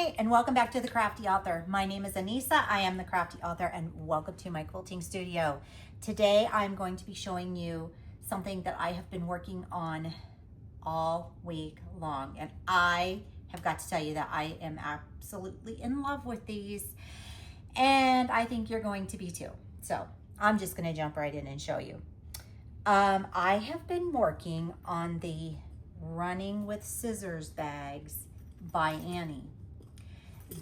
Hi, and welcome back to the Crafty Author. My name is Anissa. I am the Crafty Author, and welcome to my quilting studio. Today, I'm going to be showing you something that I have been working on all week long, and I have got to tell you that I am absolutely in love with these, and I think you're going to be too. So I'm just going to jump right in and show you. I have been working on the Running with Scissors bags by Annie.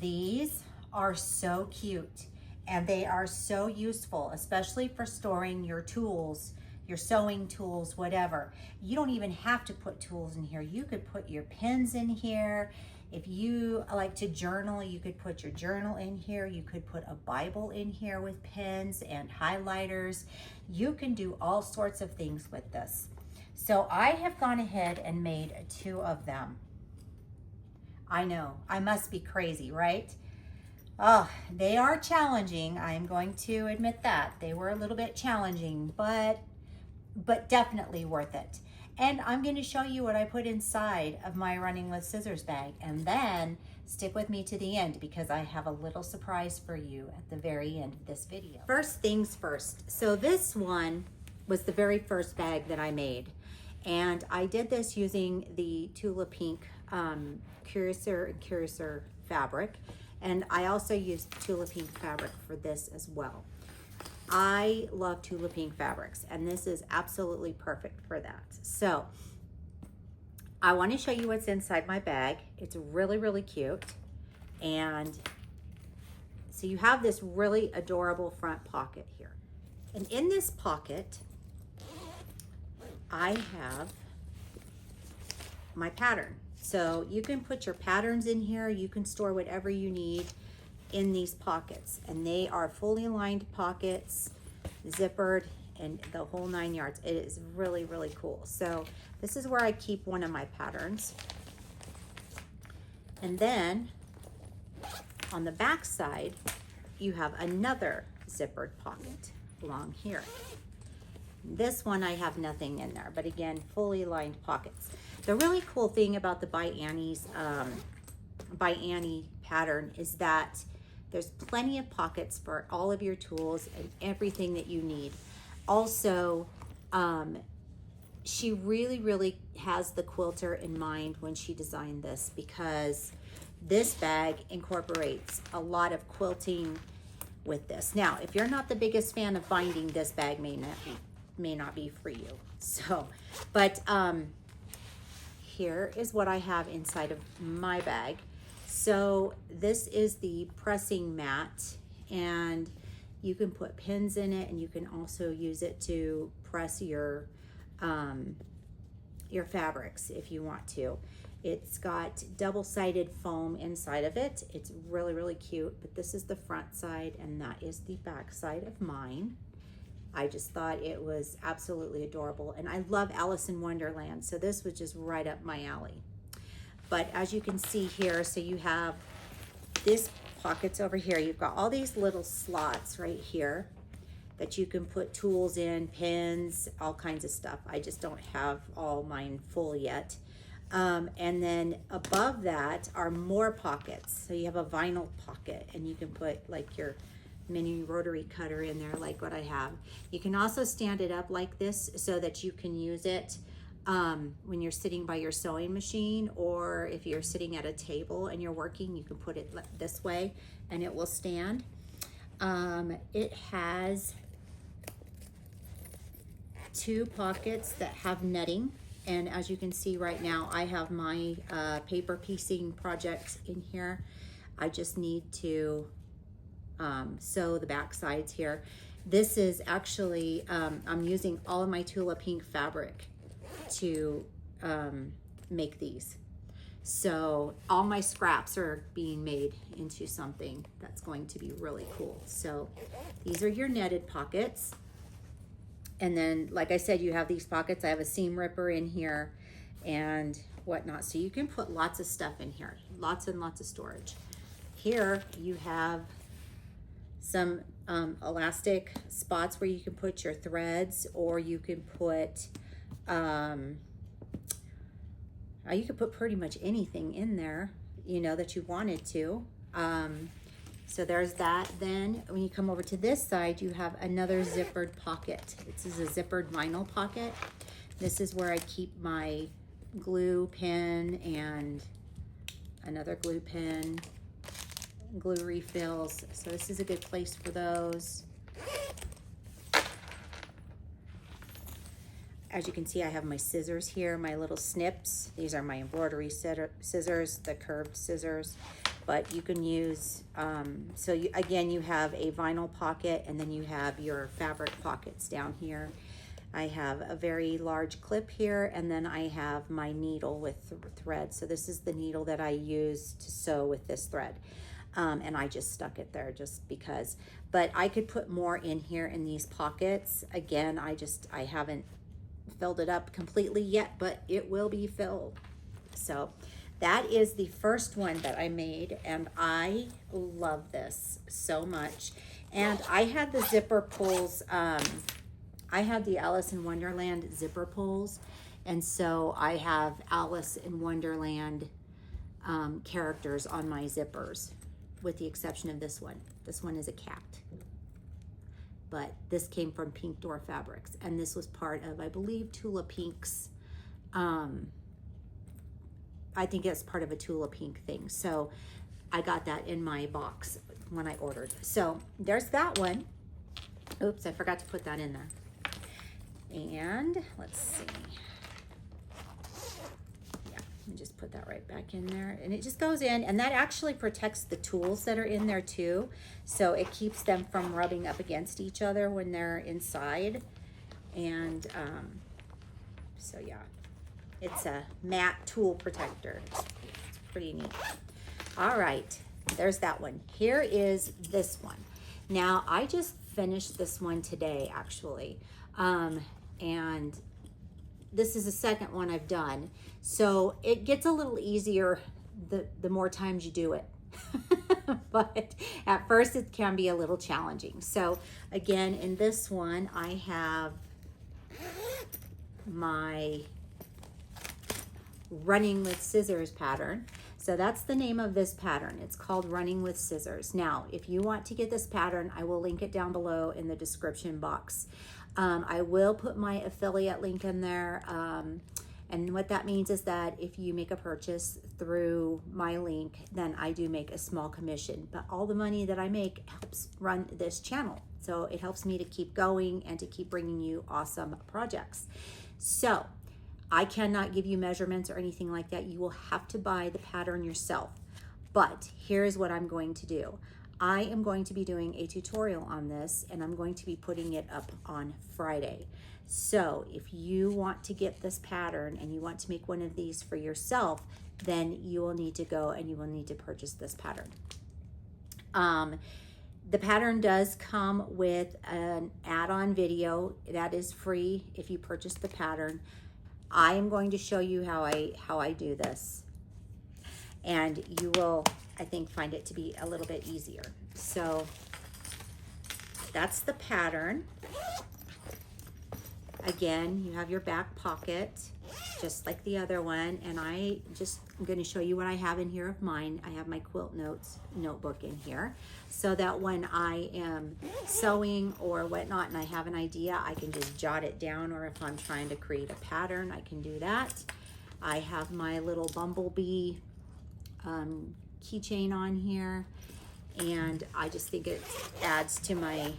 These are so cute and they are so useful, especially for storing your tools, your sewing tools, whatever. You don't even have to put tools in here. You could put your pens in here. If you like to journal, you could put your journal in here. You could put a Bible in here with pens and highlighters. You can do all sorts of things with this. So I have gone ahead and made 2 of them. I know, I must be crazy, right? Oh, they are challenging. I'm going to admit that. They were a little bit challenging, but definitely worth it. And I'm going to show you what I put inside of my Running with Scissors bag. And then stick with me to the end because I have a little surprise for you at the very end of this video. First things first. So this one was the very first bag that I made. And I did this using the Tula Pink Curacer fabric, and I also used Tula Pink fabric for this as well. I love Tula Pink fabrics, and this is absolutely perfect for that. So I want to show you what's inside my bag. It's really, really cute. And so you have this really adorable front pocket here. And in this pocket, I have my pattern. So you can put your patterns in here. You can store whatever you need in these pockets. And they are fully lined pockets, zippered, and the whole 9 yards. It is really, really cool. So this is where I keep one of my patterns. And then on the back side, you have another zippered pocket along here. This one I have nothing in there, but again, fully lined pockets. The really cool thing about the by Annie pattern is that there's plenty of pockets for all of your tools and everything that you need. Also, she really, really has the quilter in mind when she designed this, because this bag incorporates a lot of quilting with this. Now, if you're not the biggest fan of binding, this bag may not be for you. So, but here is what I have inside of my bag. So this is the pressing mat, and you can put pins in it, and you can also use it to press your fabrics if you want to. It's got double-sided foam inside of it. It's really, really cute, but this is the front side and that is the back side of mine. I just thought it was absolutely adorable, and I love Alice in Wonderland, so this was just right up my alley. But as you can see here, so you have this pockets over here. You've got all these little slots right here that you can put tools in, pins, all kinds of stuff. I just don't have all mine full yet. And then above that are more pockets. So you have a vinyl pocket, and you can put like your mini rotary cutter in there, like what I have. You can also stand it up like this so that you can use it when you're sitting by your sewing machine, or if you're sitting at a table and you're working, you can put it this way and it will stand. It has 2 pockets that have netting, and as you can see right now, I have my paper piecing project in here. I just need to sew the back sides here. This is actually, I'm using all of my Tula Pink fabric to make these. So all my scraps are being made into something that's going to be really cool. So these are your netted pockets. And then, like I said, you have these pockets. I have a seam ripper in here and whatnot. So you can put lots of stuff in here, lots and lots of storage. Here you have some elastic spots where you can put your threads, or you can put you could put pretty much anything in there. you know, that you wanted to. So there's that. Then when you come over to this side, you have another zippered pocket. This is a zippered vinyl pocket. This is where I keep my glue pen and another glue pen, glue refills. So this is a good place for those. As you can see, I have my scissors here, my little snips. These are my embroidery scissors, the curved scissors. But you can use, again, you have a vinyl pocket, and then you have your fabric pockets down here. I have a very large clip here, and then I have my needle with thread. So this is the needle that I use to sew with this thread. And I just stuck it there just because. But I could put more in here in these pockets. Again, I haven't filled it up completely yet, but it will be filled. So that is the first one that I made, and I love this so much. And I had the zipper pulls, I had the Alice in Wonderland zipper pulls, and so I have Alice in Wonderland characters on my zippers, with the exception of this one. This one is a cat. But this came from Pink Door Fabrics, and this was part of, I believe, Tula Pink's, I think it's part of a Tula Pink thing. So I got that in my box when I ordered. So there's that one. Oops, I forgot to put that in there. And let's see. Yeah, let me just put that right back in there. And it just goes in, and that actually protects the tools that are in there too. So it keeps them from rubbing up against each other when they're inside. And so yeah, it's a matte tool protector. It's pretty neat. All right, there's that one. Here is this one. Now, I just finished this one today, actually. And this is the second one I've done. So it gets a little easier the more times you do it. But at first it can be a little challenging. So again, in this one, I have my Running with Scissors pattern. So that's the name of this pattern. It's called Running with Scissors. Now, if you want to get this pattern, I will link it down below in the description box. I will put my affiliate link in there. And what that means is that if you make a purchase through my link, then I do make a small commission. But all the money that I make helps run this channel. So it helps me to keep going and to keep bringing you awesome projects. So I cannot give you measurements or anything like that. You will have to buy the pattern yourself. But here's what I'm going to do. I am going to be doing a tutorial on this, and I'm going to be putting it up on Friday. So if you want to get this pattern and you want to make one of these for yourself, then you will need to go and you will need to purchase this pattern. The pattern does come with an add-on video that is free if you purchase the pattern. I am going to show you how I do this, and you will, I think, find it to be a little bit easier. So that's the pattern. Again, you have your back pocket, just like the other one, and I'm going to show you what I have in here of mine. I have my quilt notes notebook in here, so that when I am sewing or whatnot and I have an idea, I can just jot it down, or if I'm trying to create a pattern, I can do that. I have my little bumblebee keychain on here, and I just think it adds to my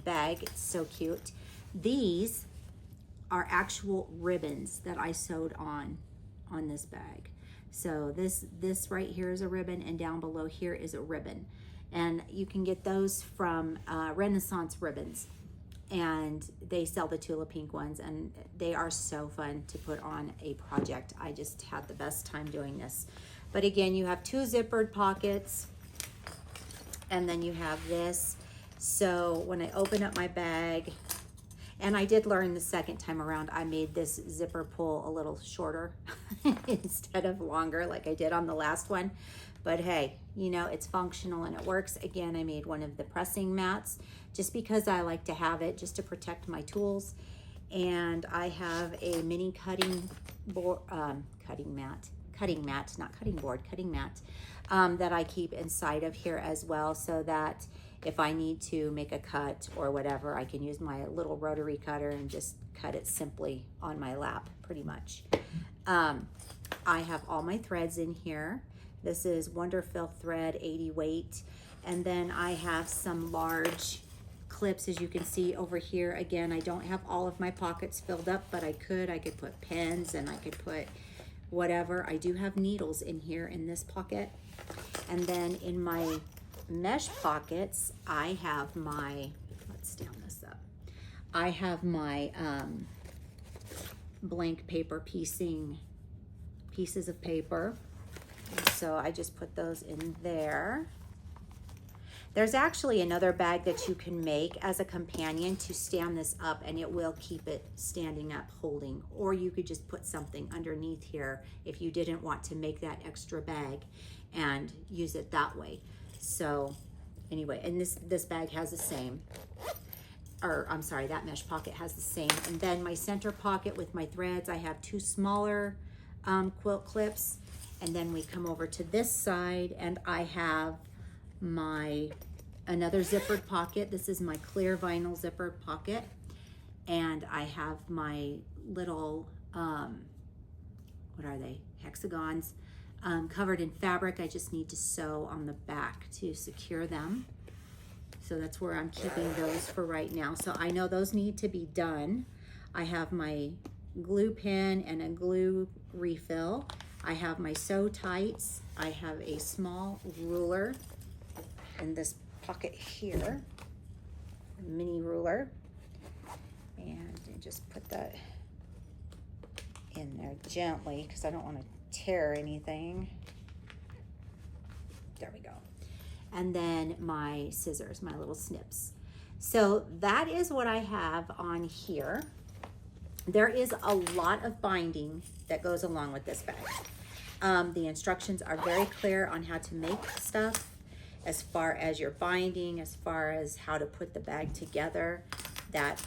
bag. It's so cute. These are actual ribbons that I sewed on this bag. So this right here is a ribbon, and down below here is a ribbon. And you can get those from Renaissance Ribbons, and they sell the Tula Pink ones, and they are so fun to put on a project. I just had the best time doing this. But again, you have two zippered pockets, and then you have this. So when I open up my bag, and I did learn the second time around, I made this zipper pull a little shorter instead of longer like I did on the last one. But hey, you know, it's functional and it works. Again, I made one of the pressing mats just because I like to have it just to protect my tools. And I have a mini cutting cutting mat, not cutting board, cutting mat, that I keep inside of here as well, so that if I need to make a cut or whatever, I can use my little rotary cutter and just cut it simply on my lap, pretty much. I have all my threads in here. This is Wonderfill thread, 80 weight. And then I have some large clips, as you can see over here. Again, I don't have all of my pockets filled up, but I could put pens and I could put whatever. I do have needles in here in this pocket. And then in my mesh pockets, I have my, let's stand this up. I have my blank paper piecing pieces of paper. So I just put those in there. There's actually another bag that you can make as a companion to stand this up, and it will keep it standing up holding. Or you could just put something underneath here if you didn't want to make that extra bag and use it that way. So anyway, and this bag has the same, or I'm sorry, that mesh pocket has the same. And then my center pocket with my threads, I have two smaller quilt clips. And then we come over to this side and I have another zippered pocket. This is my clear vinyl zippered pocket. And I have my little, what are they? Hexagons covered in fabric. I just need to sew on the back to secure them. So that's where I'm keeping those for right now. So I know those need to be done. I have my glue pen and a glue refill. I have my sew tights. I have a small ruler in this pocket here, a mini ruler, and just put that in there gently because I don't want to tear anything. There we go. And then my scissors, my little snips. So that is what I have on here. There is a lot of binding that goes along with this bag. The instructions are very clear on how to make stuff, as far as your binding, as far as how to put the bag together. That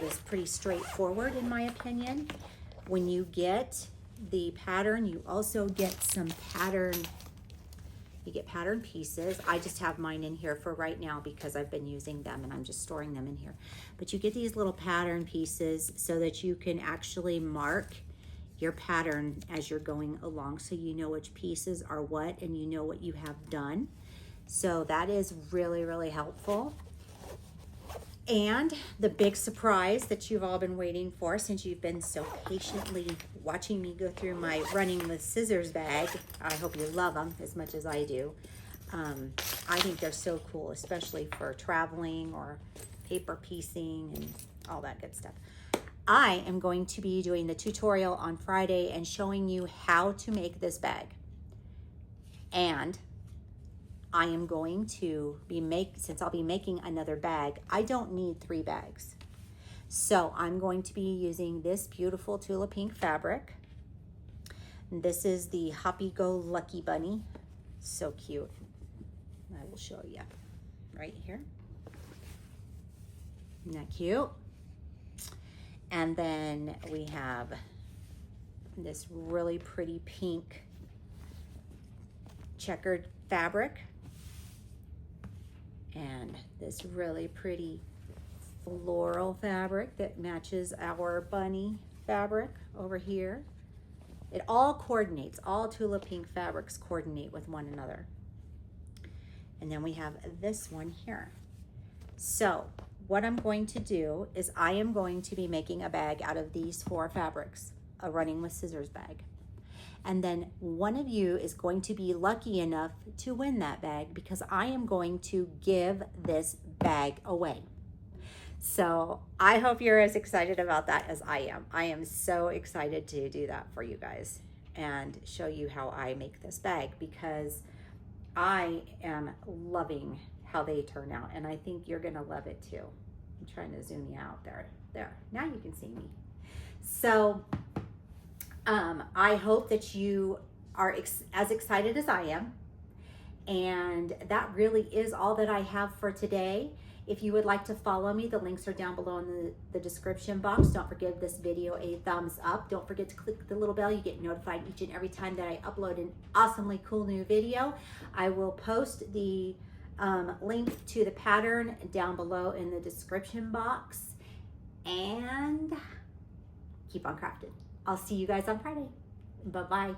is pretty straightforward in my opinion. When you get the pattern, you also get some pattern, you get pattern pieces. I just have mine in here for right now because I've been using them and I'm just storing them in here. But you get these little pattern pieces so that you can actually mark your pattern as you're going along, so you know which pieces are what and you know what you have done. So that is really, really helpful. And the big surprise that you've all been waiting for, since you've been so patiently watching me go through my running with scissors bag, I hope you love them as much as I do. I think they're so cool, especially for traveling or paper piecing and all that good stuff. I am going to be doing the tutorial on Friday and showing you how to make this bag. And I am going to be since I'll be making another bag, I don't need 3 bags. So I'm going to be using this beautiful Tula Pink fabric. This is the Hoppy Go Lucky Bunny. So cute. I will show you right here. Isn't that cute? And then we have this really pretty pink checkered fabric. And this really pretty floral fabric that matches our bunny fabric over here. It all coordinates, all Tula Pink fabrics coordinate with one another. And then we have this one here. So what I'm going to do is I am going to be making a bag out of these 4 fabrics, a running with scissors bag. And then one of you is going to be lucky enough to win that bag because I am going to give this bag away. So I hope you're as excited about that as I am. I am so excited to do that for you guys and show you how I make this bag because I am loving how they turn out, and I think you're gonna love it too. I'm trying to zoom you out there. There, now you can see me. So I hope that you are as excited as I am, and that really is all that I have for today. If you would like to follow me, the links are down below in the description box. Don't forget this video a thumbs up. Don't forget to click the little bell. You get notified each and every time that I upload an awesomely cool new video. I will post the link to the pattern down below in the description box. And keep on crafting. I'll see you guys on Friday. Bye-bye.